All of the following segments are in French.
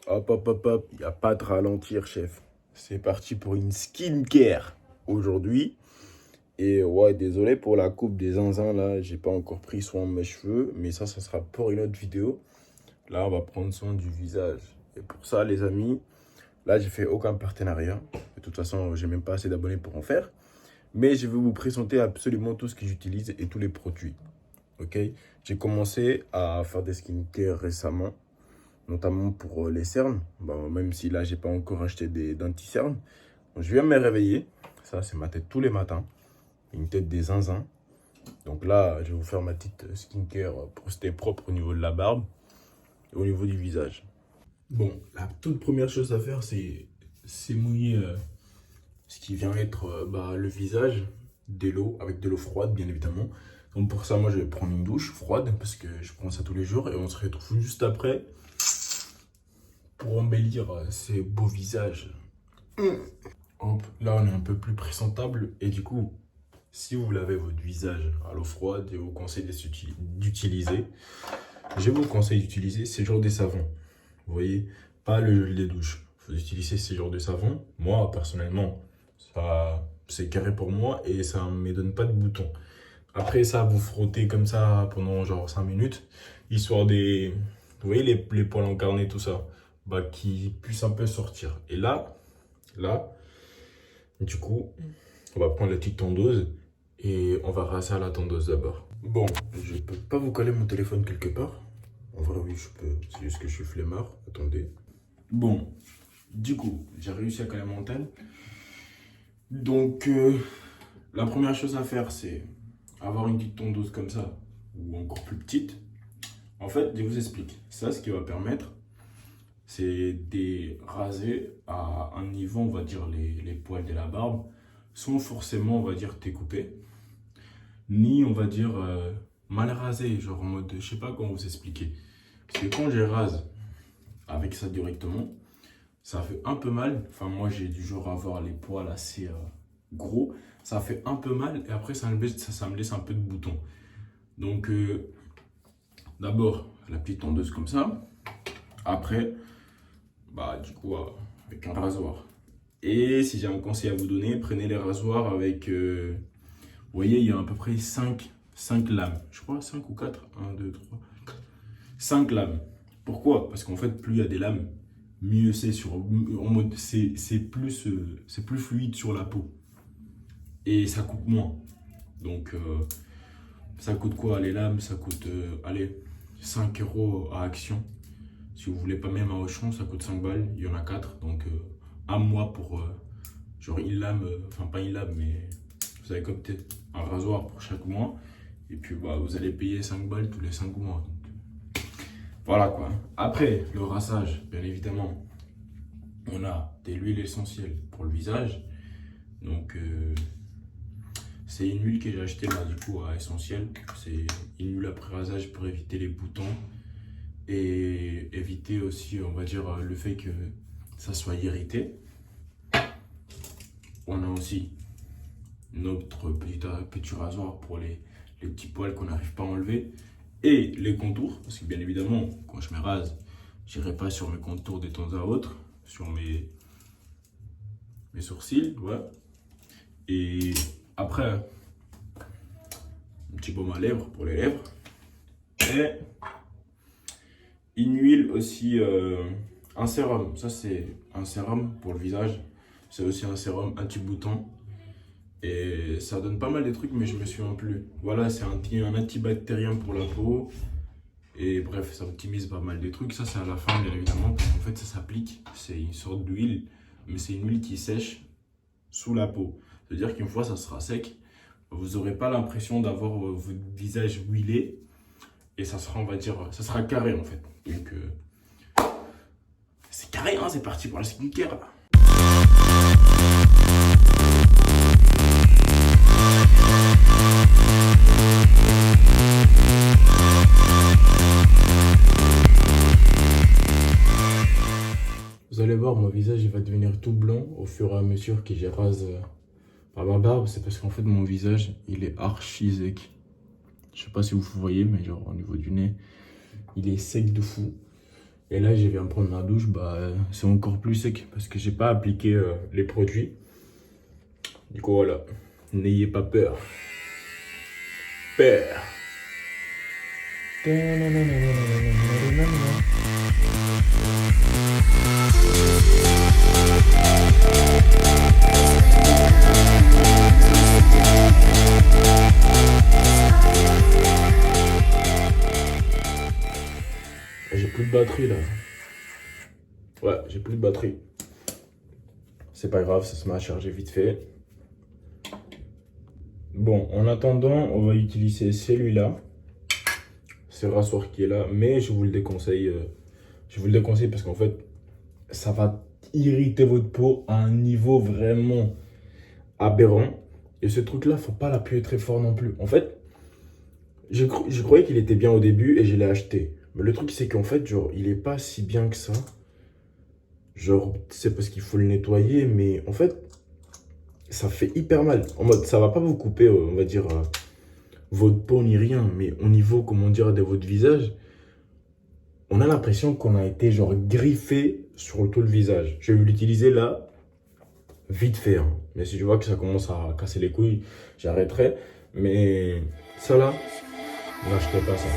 Hop, hop, hop, hop, il n'y a pas de ralentir, chef. C'est parti pour une skincare aujourd'hui. Et ouais, désolé pour la coupe des zinzins, là. J'ai pas encore pris soin de mes cheveux. Mais ça sera pour une autre vidéo. Là, on va prendre soin du visage. Et pour ça, les amis, là, j'ai fait aucun partenariat. De toute façon, j'ai même pas assez d'abonnés pour en faire. Mais je vais vous présenter absolument tout ce que j'utilise et tous les produits. Ok? J'ai commencé à faire des skincare récemment, notamment pour les cernes. Bon, même si là, j'ai pas encore acheté des dentifrices. Je viens de me réveiller. Ça, c'est ma tête tous les matins. Une tête des zinzins. Donc là, je vais vous faire ma petite skincare pour rester propre au niveau de la barbe et au niveau du visage. Bon, la toute première chose à faire, c'est mouiller ce qui vient être le visage avec de l'eau froide, bien évidemment. Donc pour ça, moi, je vais prendre une douche froide parce que je prends ça tous les jours et on se retrouve juste après pour embellir ces beaux visages. Hop, là, on est un peu plus présentable et du coup, si vous lavez votre visage à l'eau froide, je vous conseille d'utiliser. Je vous conseille d'utiliser ces genres de savons. Vous voyez, pas le gel des douches. Il faut utiliser ces genres de savons. Moi, personnellement, ça c'est carré pour moi et ça ne me donne pas de boutons. Après ça, vous frottez comme ça pendant genre 5 minutes, histoire des... Vous voyez les poils encarnés, tout ça, qui puissent un peu sortir. Et là, du coup, on va prendre la petite tondeuse et on va raser à la tondeuse d'abord. Bon, je peux pas vous coller mon téléphone quelque part. En vrai, oui, je peux. C'est juste que je suis flemmard. Attendez. Bon, du coup, j'ai réussi à coller mon tel. Donc, la première chose à faire, c'est avoir une petite tondeuse comme ça, ou encore plus petite. En fait, je vous explique. Ça, ce qui va permettre, c'est de raser à un niveau, on va dire, les poils de la barbe, sans forcément, on va dire, découper, ni, on va dire, mal rasé, genre en mode, je sais pas comment vous expliquer. Parce que quand je rase avec ça directement, ça fait un peu mal. Enfin, moi, j'ai du genre à avoir les poils assez gros. Ça fait un peu mal et après, ça me laisse un peu de boutons. Donc, d'abord, la petite tondeuse comme ça. Après, du coup, avec un rasoir. Et si j'ai un conseil à vous donner, prenez les rasoirs avec... vous voyez, il y a à peu près 5 lames. Je crois 5 ou 4. 1, 2, 3, 4. 5 lames. Pourquoi? Parce qu'en fait, plus il y a des lames, mieux c'est c'est plus fluide sur la peau. Et ça coûte moins. Donc, ça coûte quoi les lames? Ça coûte, allez, 5 € à Action. Si vous voulez pas même à Auchan, ça coûte 5 balles. Il y en a 4. Donc, un mois pour genre une lame, enfin pas une lame, mais vous avez comme peut-être un rasoir pour chaque mois. Et puis, vous allez payer 5 balles tous les 5 mois. Donc, voilà quoi. Après, le rasage, bien évidemment, on a de l'huile essentielle pour le visage. Donc, c'est une huile que j'ai achetée du coup à Essentiel. C'est une huile après rasage pour éviter les boutons et éviter aussi, on va dire, le fait que ça soit irrité. On a aussi notre petit rasoir pour les petits poils qu'on n'arrive pas à enlever et les contours. Parce que bien évidemment, quand je me rase, je n'irai pas sur mes contours de temps à autre, sur mes sourcils. Ouais. Et après, un petit baume à lèvres pour les lèvres. Et une huile aussi, un sérum. Ça, c'est un sérum pour le visage. C'est aussi un sérum anti-bouton. Et ça donne pas mal de trucs, mais je me souviens plus. Voilà, c'est un antibactérien pour la peau. Et bref, ça optimise pas mal de trucs. Ça, c'est à la fin, bien évidemment, parce qu'en fait, ça s'applique. C'est une sorte d'huile, mais c'est une huile qui sèche sous la peau. C'est-à-dire qu'une fois ça sera sec, vous n'aurez pas l'impression d'avoir votre visage huilé et ça sera, on va dire, ça sera carré en fait. Donc c'est carré, hein, c'est parti pour la skincare là. Vous allez voir, mon visage il va devenir tout blanc au fur et à mesure que je rase par ma barbe. C'est parce qu'en fait mon visage il est archi sec. Je sais pas si vous voyez, mais genre au niveau du nez, il est sec de fou. Et là, je viens prendre ma douche, c'est encore plus sec parce que j'ai pas appliqué les produits. Du coup, voilà. N'ayez pas peur. Peur. J'ai plus de batterie là. Ouais, j'ai plus de batterie. C'est pas grave, ça se met à charger vite fait. Bon, en attendant, on va utiliser celui-là. Ce rasoir qui est là, mais je vous le déconseille. Je vous le déconseille parce qu'en fait, ça va irriter votre peau à un niveau vraiment aberrant. Et ce truc-là, faut pas l'appuyer très fort non plus. En fait, je croyais qu'il était bien au début et je l'ai acheté. Mais le truc, c'est qu'en fait, genre, il est pas si bien que ça. Genre, c'est parce qu'il faut le nettoyer, mais en fait, ça fait hyper mal. En mode, ça va pas vous couper, on va dire, votre peau ni rien, mais au niveau, comment dire, de votre visage, on a l'impression qu'on a été, genre, griffé sur tout le visage. Je vais l'utiliser là, vite fait, hein. Mais si je vois que ça commence à casser les couilles, j'arrêterai. Mais ça là, n'achetez pas ça.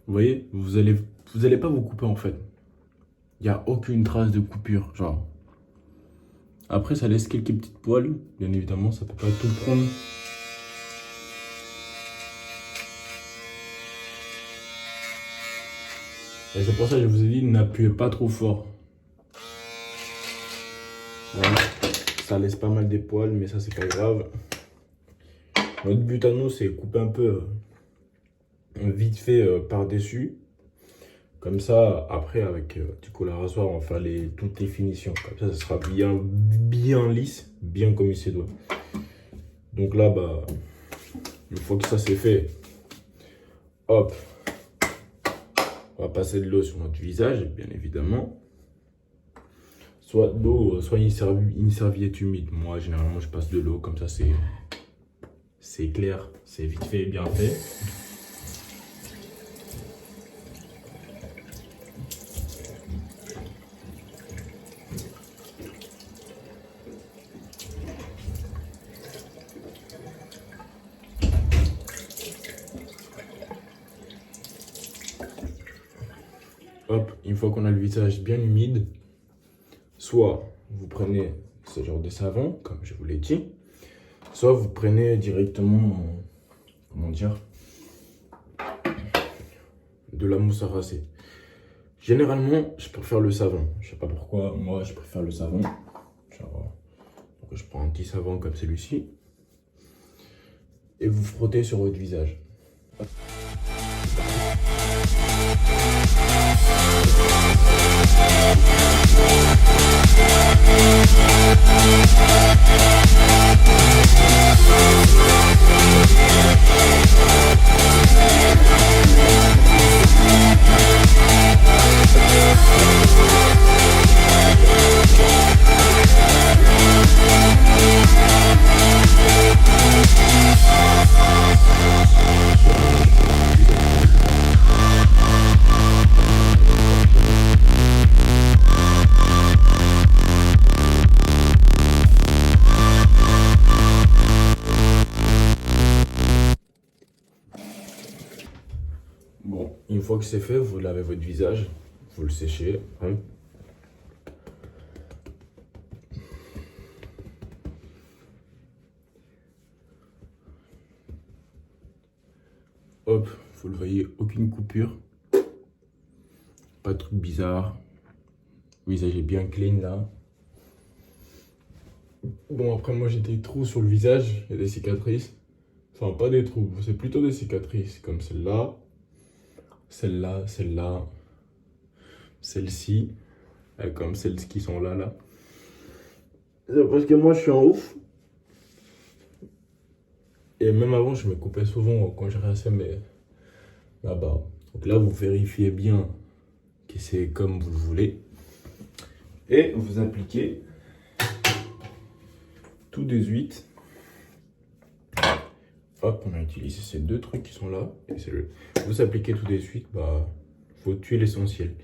Vous voyez, vous allez pas vous couper en fait. Il n'y a aucune trace de coupure, genre. Après, ça laisse quelques petites poils. Bien évidemment, ça peut pas tout prendre. Et c'est pour ça que je vous ai dit, n'appuyez pas trop fort. Voilà. Ça laisse pas mal des poils, mais ça, c'est pas grave. Notre but à nous, c'est couper un peu vite fait par-dessus. Comme ça, après, avec du coup la rasoir, on va faire toutes les finitions. Comme ça sera bien lisse, bien comme il se doit. Donc là, une fois que ça c'est fait, hop, on va passer de l'eau sur notre visage, bien évidemment. Soit de l'eau, soit une serviette humide. Moi, généralement, je passe de l'eau, comme ça c'est clair, c'est vite fait et bien fait. Hop, une fois qu'on a le visage bien humide, soit vous prenez ce genre de savon, comme je vous l'ai dit, soit vous prenez directement, comment dire, de la mousse à raser. Généralement, je préfère le savon. Je sais pas pourquoi, moi je préfère le savon. Genre, donc je prends un petit savon comme celui-ci et vous frottez sur votre visage. Hop. Bon, une fois que c'est fait, vous lavez votre visage, vous le séchez. Hein. Hop, vous le voyez, aucune coupure. Pas de truc bizarre. Le visage est bien clean là. Bon, après, moi j'ai des trous sur le visage, il y a des cicatrices. Enfin, pas des trous, c'est plutôt des cicatrices, comme celle-là, celle-là, celle-là, celle-ci, comme celles qui sont là, là. C'est parce que moi je suis en ouf. Et même avant, je me coupais souvent quand je rinçais ma barbe. Donc là, vous vérifiez bien que c'est comme vous le voulez. Et vous appliquez tout de suite. Hop, on a utilisé ces deux trucs qui sont là. Et vous appliquez tout de suite votre huile essentielle.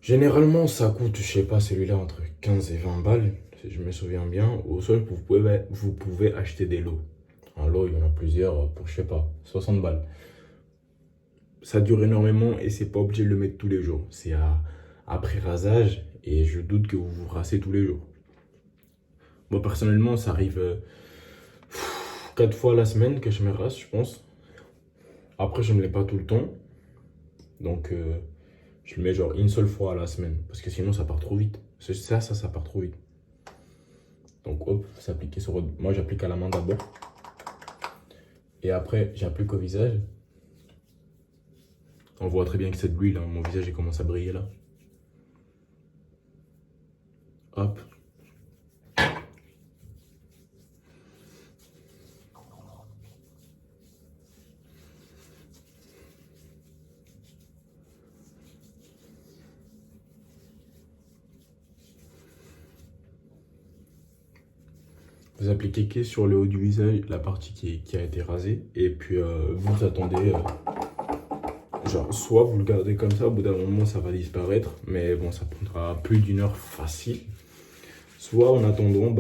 Généralement, ça coûte, je sais pas, celui-là entre 15 et 20 balles, si je me souviens bien. Au sol, vous pouvez acheter des lots. Un lot, il y en a plusieurs pour, je sais pas, 60 balles. Ça dure énormément et c'est pas obligé de le mettre tous les jours. C'est après rasage et je doute que vous vous rassez tous les jours. Moi, personnellement, ça arrive 4 fois la semaine que je me rase, je pense. Après, je ne l'ai pas tout le temps. Donc, je le mets genre une seule fois à la semaine. Parce que sinon, ça part trop vite. Ça part trop vite. Donc, hop, s'appliquer sur... Moi, j'applique à la main d'abord. Et après, j'applique au visage. On voit très bien que cette bulle, hein, mon visage il commence à briller là. Hop. Vous appliquez que sur le haut du visage, la partie qui a été rasée. Et puis vous attendez, genre soit vous le gardez comme ça, au bout d'un moment ça va disparaître. Mais bon, ça prendra plus d'une heure facile. Soit en attendant,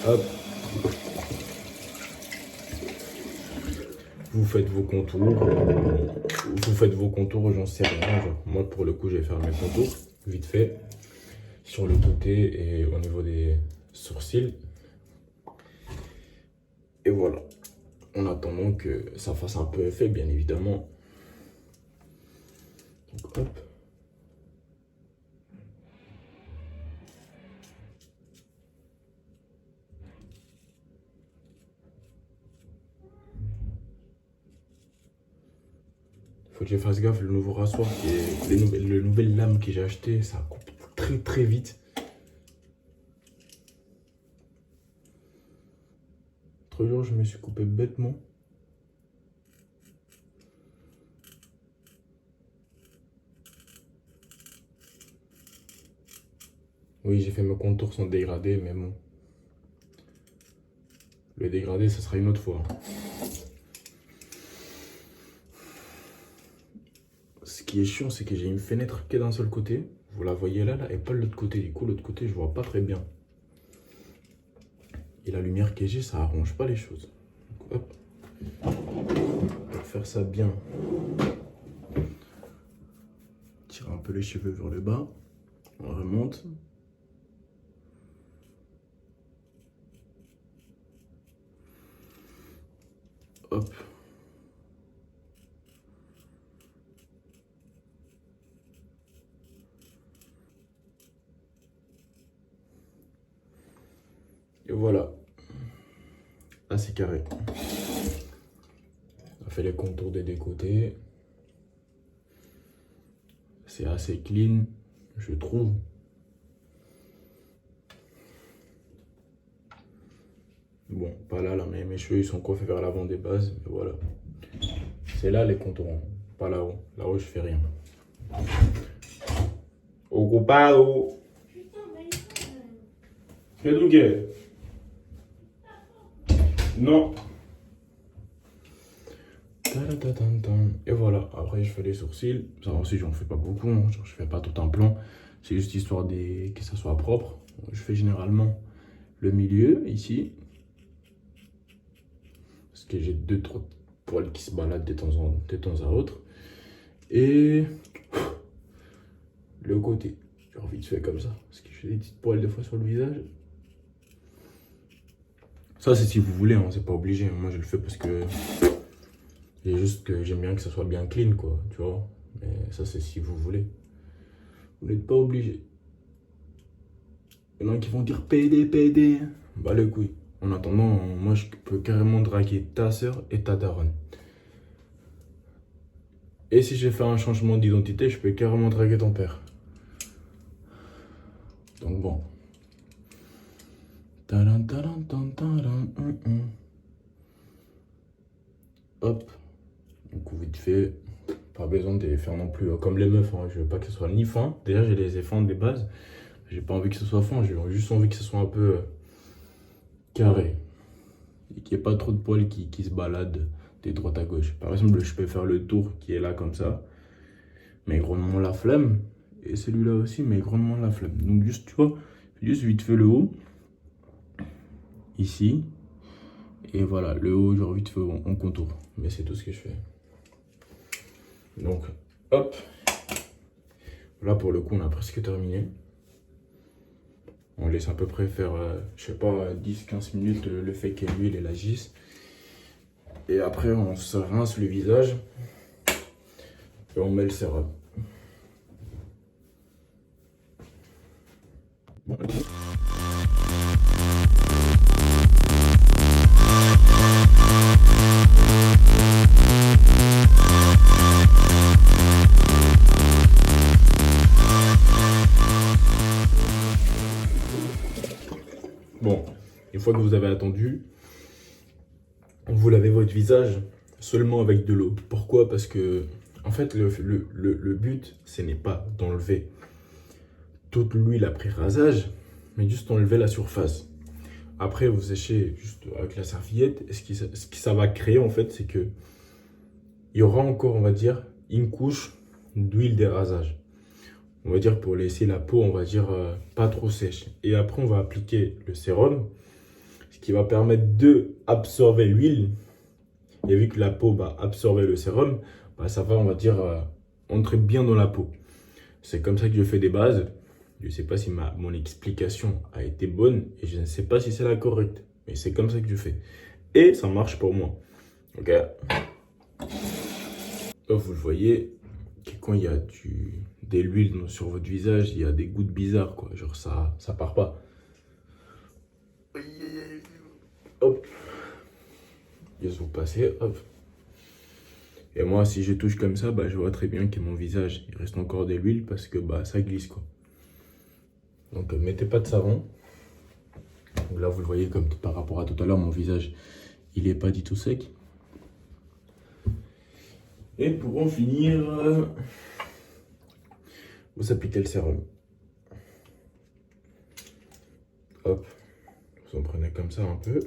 hop, vous faites vos contours. J'en sais rien. Genre, moi pour le coup, je vais faire mes contours, vite fait, sur le côté et au niveau des sourcils. Et voilà, en attendant que ça fasse un peu effet, bien évidemment. Donc, hop. Faut que je fasse gaffe, le nouveau rasoir, le nouvelle lame que j'ai acheté, ça coupe très très vite. L'autre jour, je me suis coupé bêtement. Oui, j'ai fait mes contours sans dégradé, mais bon. Le dégradé, ça sera une autre fois. Ce qui est chiant, c'est que j'ai une fenêtre qui est d'un seul côté. Vous la voyez là, et pas de l'autre côté. Du coup, l'autre côté, je vois pas très bien. Et la lumière que j'ai, ça arrange pas les choses. Donc, hop. Pour faire ça bien, tire un peu les cheveux vers le bas. On remonte. Hop. Et voilà. Là, c'est carré. On a fait les contours des deux côtés. C'est assez clean, je trouve. Bon, pas là, mais mes cheveux ils sont coiffés vers l'avant des bases. Mais voilà. C'est là les contours, hein. Pas là-haut. Là-haut, je fais rien. Ocupado. ¿Qué tú quieres? Non. Et voilà, après je fais les sourcils. Ça aussi, j'en fais pas beaucoup, hein. Genre, je fais pas tout un plan. C'est juste histoire que ça soit propre. Je fais généralement le milieu ici. Parce que j'ai poils qui se baladent de temps à autre. Et le côté, genre vite fait comme ça, parce que j'ai des petites poils des fois sur le visage. Ça c'est si vous voulez, hein, c'est pas obligé. Moi je le fais parce que c'est juste que j'aime bien que ça soit bien clean, quoi, tu vois. Mais ça c'est si vous voulez. Vous n'êtes pas obligé. Il y en a qui vont dire PD, PD. Bah les couilles. En attendant, moi je peux carrément draguer ta soeur et ta daronne. Et si j'ai fait un changement d'identité, je peux carrément draguer ton père. Donc bon. Hop. Donc vite fait. Pas besoin de les faire non plus comme les meufs. Hein. Je veux pas que ce soit ni fin. Déjà j'ai les effets des bases. J'ai pas envie que ce soit fin. J'ai juste envie que ce soit un peu carré. Et qu'il n'y ait pas trop de poils qui se baladent de droite à gauche. Par exemple, je peux faire le tour qui est là comme ça. Mais grandement la flemme. Et celui-là aussi, mais grandement la flemme. Donc juste, tu vois, juste vite fait le haut. Ici. Et voilà, le haut, genre vite fait en contour. Mais c'est tout ce que je fais. Donc, hop. Là, pour le coup, on a presque terminé. On laisse à peu près faire, je sais pas, 10-15 minutes le fake et l'huile et la gisse. Et après, on se rince le visage. Et on met le sérum. Bon. Bon, une fois que vous avez attendu, vous lavez votre visage seulement avec de l'eau. Pourquoi? Parce que, en fait, le but, ce n'est pas d'enlever toute l'huile après rasage, mais juste enlever la surface. Après, vous séchez juste avec la serviette. Et ce que ça va créer, en fait, c'est que il y aura encore, on va dire, une couche d'huile de rasage. On va dire pour laisser la peau, on va dire, pas trop sèche. Et après, on va appliquer le sérum, ce qui va permettre de absorber l'huile. Et vu que la peau va absorber le sérum, bah, ça va, on va dire, entrer bien dans la peau. C'est comme ça que je fais des bases. Je ne sais pas si mon explication a été bonne et je ne sais pas si c'est la correcte. Mais c'est comme ça que je fais. Et ça marche pour moi. Ok. Donc, vous le voyez, que quand il y a de l'huile sur votre visage, il y a des gouttes bizarres, quoi. Genre ça part pas. Hop. Laisse vous passer, hop. Et moi, si je touche comme ça, bah, je vois très bien que mon visage, il reste encore de l'huile parce que bah, ça glisse, quoi. Donc, mettez pas de savon. Donc là, vous le voyez, comme par rapport à tout à l'heure, mon visage, il n'est pas du tout sec. Et pour en finir, vous appliquez le sérum. Hop, vous en prenez comme ça un peu.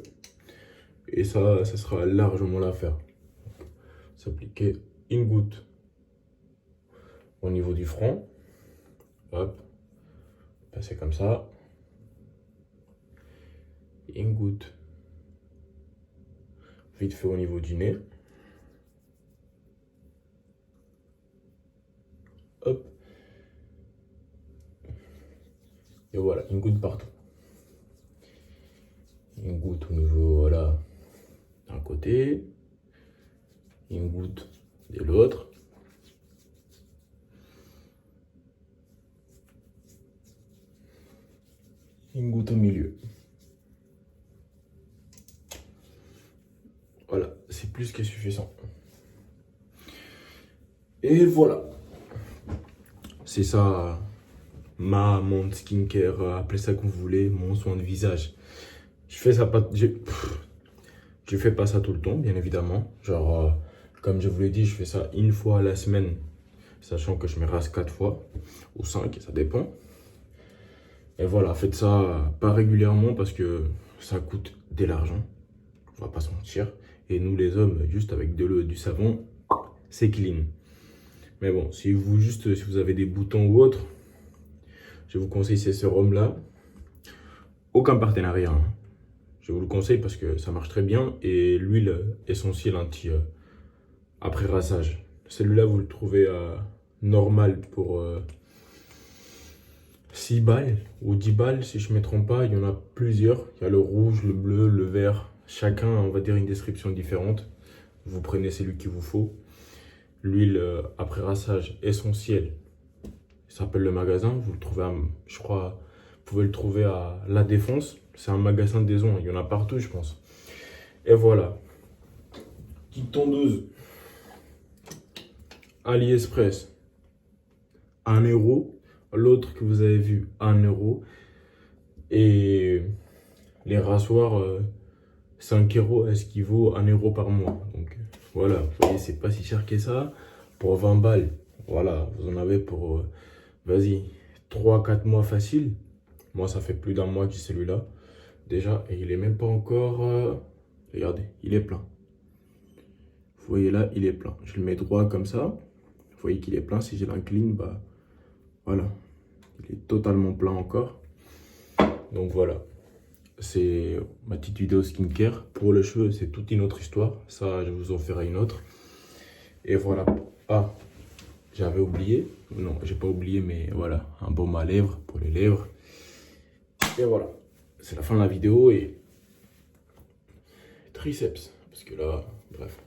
Et ça sera largement l'affaire. Vous appliquez une goutte au niveau du front. Hop, passez comme ça. Une goutte vite fait au niveau du nez. Hop. Et voilà, une goutte partout. Une goutte au niveau, voilà, d'un côté. Une goutte de l'autre. Une goutte au milieu. Voilà, c'est plus que suffisant. Et voilà. C'est ça, mon skincare, appelez ça comme vous voulez, mon soin de visage. Je fais ça pas... Je fais pas ça tout le temps, bien évidemment. Genre, comme je vous l'ai dit, je fais ça une fois à la semaine. Sachant que je me rase 4 fois, ou 5, ça dépend. Et voilà, faites ça pas régulièrement parce que ça coûte de l'argent. On va pas se mentir. Et nous les hommes, juste avec de l'eau et du savon, c'est clean. Mais bon, si vous avez des boutons ou autre, je vous conseille ces sérums-là. Aucun partenariat. Hein. Je vous le conseille parce que ça marche très bien. Et l'huile essentielle après rassage. Celui-là, vous le trouvez normal pour 6 balles ou 10 balles, si je ne me trompe pas. Il y en a plusieurs. Il y a le rouge, le bleu, le vert. Chacun, on va dire, une description différente. Vous prenez celui qu'il vous faut. L'huile après rassage essentielle. Il s'appelle Le Magasin. Vous le trouvez, je crois, vous pouvez le trouver à La Défense. C'est un magasin des ondes. Il y en a partout, je pense. Et voilà. Petite tondeuse. AliExpress. 1 euro. L'autre que vous avez vu, 1 euro. Et les rasoirs, 5 euros, est-ce qu'il vaut 1 euro par mois. Donc voilà, vous voyez, c'est pas si cher que ça. Pour 20 balles, voilà, vous en avez pour, vas-y, 3-4 mois facile. Moi, ça fait plus d'un mois que j'ai celui-là. Déjà, et il est même pas encore... regardez, il est plein. Vous voyez là, il est plein. Je le mets droit comme ça. Vous voyez qu'il est plein. Si je l'incline, bah voilà. Il est totalement plein encore. Donc voilà. C'est ma petite vidéo skincare. Pour les cheveux, c'est toute une autre histoire. Ça, je vous en ferai une autre. Et voilà. Ah, j'avais oublié. Non, j'ai pas oublié, mais voilà. Un baume à lèvres pour les lèvres. Et voilà. C'est la fin de la vidéo et triceps. Parce que là, bref.